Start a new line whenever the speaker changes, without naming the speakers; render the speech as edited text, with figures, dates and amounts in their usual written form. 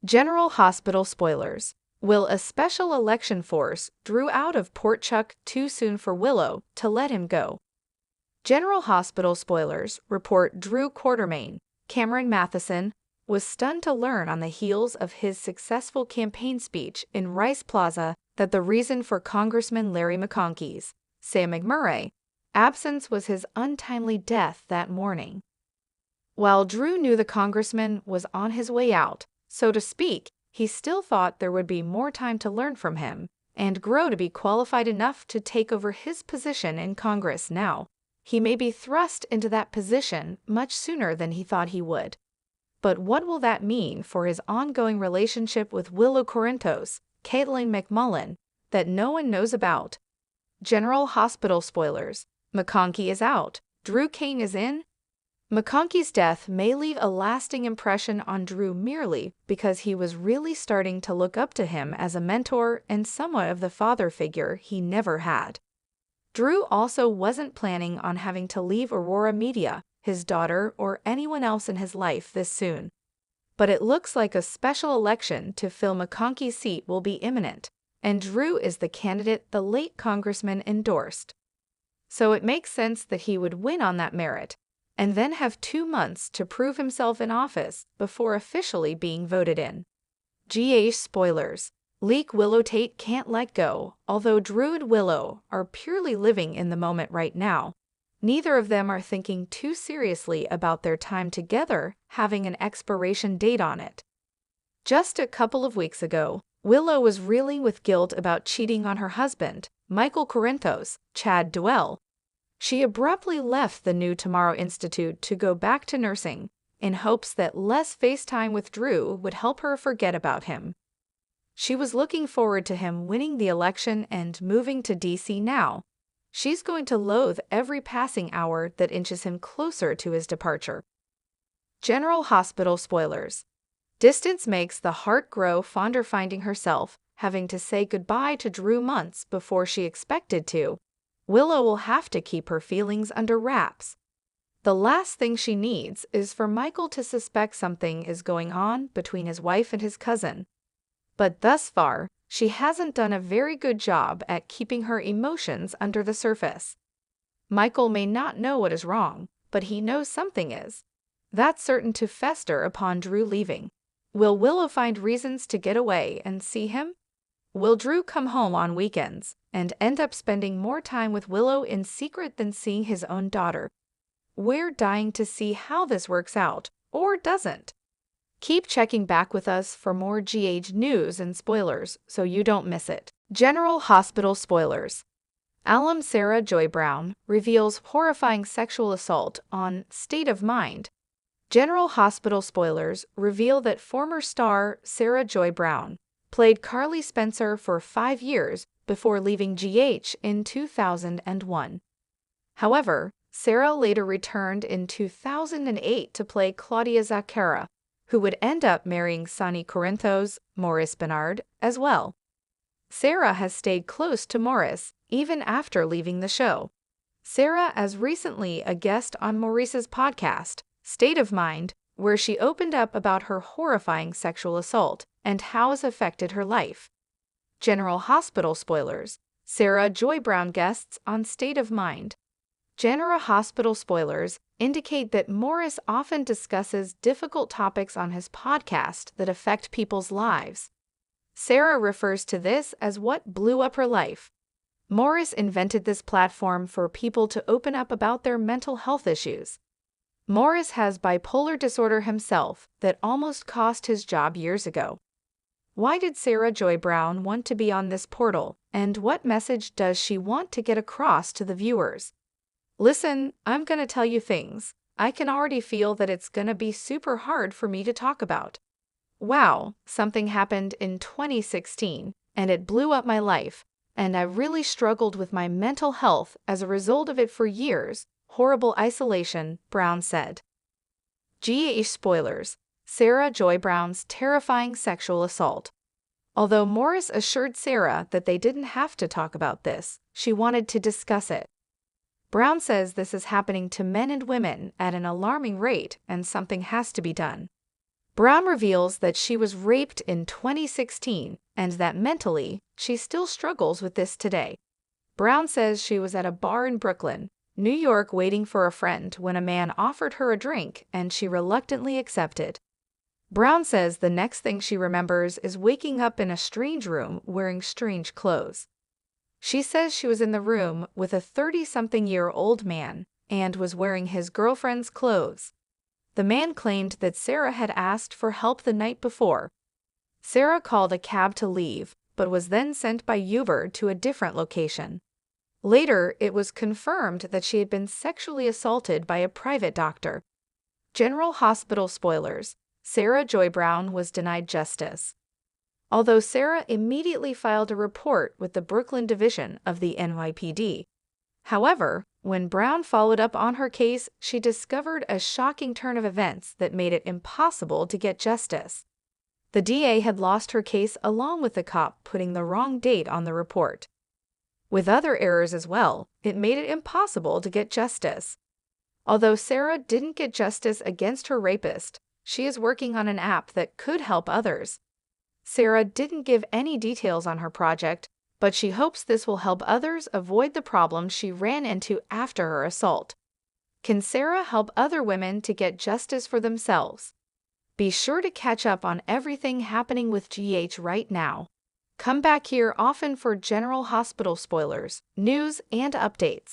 General Hospital spoilers. Will a special election force drew out of Port Chuck too soon for Willow to let him go? General Hospital spoilers report Drew Quartermain, Cameron Matheson, was stunned to learn on the heels of his successful campaign speech in Rice Plaza that the reason for Congressman Larry McConkey's, Sam McMurray, absence was his untimely death that morning. While Drew knew the congressman was on his way out, so to speak, he still thought there would be more time to learn from him and grow to be qualified enough to take over his position in Congress now. He may be thrust into that position much sooner than he thought he would. But what will that mean for his ongoing relationship with Willow Corinthos, Caitlin McMullen, that no one knows about? General Hospital spoilers. McConkey is out. Drew Kane is in? McConkey's death may leave a lasting impression on Drew merely because he was really starting to look up to him as a mentor and somewhat of the father figure he never had. Drew also wasn't planning on having to leave Aurora Media, his daughter, or anyone else in his life this soon. But it looks like a special election to fill McConkey's seat will be imminent, and Drew is the candidate the late congressman endorsed. So it makes sense that he would win on that merit, and then have 2 months to prove himself in office before officially being voted in. GH spoilers. Leak Willow Tate can't let go. Although Drew and Willow are purely living in the moment right now, neither of them are thinking too seriously about their time together having an expiration date on it. Just a couple of weeks ago, Willow was reeling with guilt about cheating on her husband, Michael Corinthos, Chad Duell. She abruptly left the New Tomorrow Institute to go back to nursing, in hopes that less FaceTime with Drew would help her forget about him. She was looking forward to him winning the election and moving to DC now. She's going to loathe every passing hour that inches him closer to his departure. General Hospital spoilers. Distance makes the heart grow fonder finding herself having to say goodbye to Drew months before she expected to. Willow will have to keep her feelings under wraps. The last thing she needs is for Michael to suspect something is going on between his wife and his cousin. But thus far, she hasn't done a very good job at keeping her emotions under the surface. Michael may not know what is wrong, but he knows something is. That's certain to fester upon Drew leaving. Will Willow find reasons to get away and see him? Will Drew come home on weekends and end up spending more time with Willow in secret than seeing his own daughter? We're dying to see how this works out, or doesn't. Keep checking back with us for more GH news and spoilers so you don't miss it. General Hospital spoilers. Alum Sarah Joy Brown reveals horrifying sexual assault on State of Mind. General Hospital spoilers reveal that former star Sarah Joy Brown played Carly Spencer for 5 years before leaving GH in 2001. However, Sarah later returned in 2008 to play Claudia Zaccara, who would end up marrying Sonny Corinthos, Maurice Benard, as well. Sarah has stayed close to Maurice even after leaving the show. Sarah as recently a guest on Maurice's podcast, State of Mind, where she opened up about her horrifying sexual assault and how it's affected her life. General Hospital spoilers. Sarah Joy Brown guests on State of Mind. General Hospital spoilers indicate that Maurice often discusses difficult topics on his podcast that affect people's lives. Sarah refers to this as what blew up her life. Maurice invented this platform for people to open up about their mental health issues. Maurice has bipolar disorder himself that almost cost his job years ago. Why did Sarah Joy Brown want to be on this portal, and what message does she want to get across to the viewers? Listen, I'm gonna tell you things. I can already feel that it's gonna be super hard for me to talk about. Wow, something happened in 2016, and it blew up my life, and I really struggled with my mental health as a result of it for years. Horrible isolation, Brown said. GH spoilers. Sarah Joy Brown's terrifying sexual assault. Although Maurice assured Sarah that they didn't have to talk about this, she wanted to discuss it. Brown says this is happening to men and women at an alarming rate and something has to be done. Brown reveals that she was raped in 2016 and that mentally, she still struggles with this today. Brown says she was at a bar in Brooklyn, New York, waiting for a friend when a man offered her a drink and she reluctantly accepted. Brown says the next thing she remembers is waking up in a strange room wearing strange clothes. She says she was in the room with a 30-something-year-old man and was wearing his girlfriend's clothes. The man claimed that Sarah had asked for help the night before. Sarah called a cab to leave, but was then sent by Uber to a different location. Later, it was confirmed that she had been sexually assaulted by a private doctor. General Hospital spoilers: Sarah Joy Brown was denied justice. Although Sarah immediately filed a report with the Brooklyn Division of the NYPD. However, when Brown followed up on her case, she discovered a shocking turn of events that made it impossible to get justice. The DA had lost her case along with the cop putting the wrong date on the report. With other errors as well, it made it impossible to get justice. Although Sarah didn't get justice against her rapist, she is working on an app that could help others. Sarah didn't give any details on her project, but she hopes this will help others avoid the problems she ran into after her assault. Can Sarah help other women to get justice for themselves? Be sure to catch up on everything happening with GH right now. Come back here often for General Hospital spoilers, news, and updates.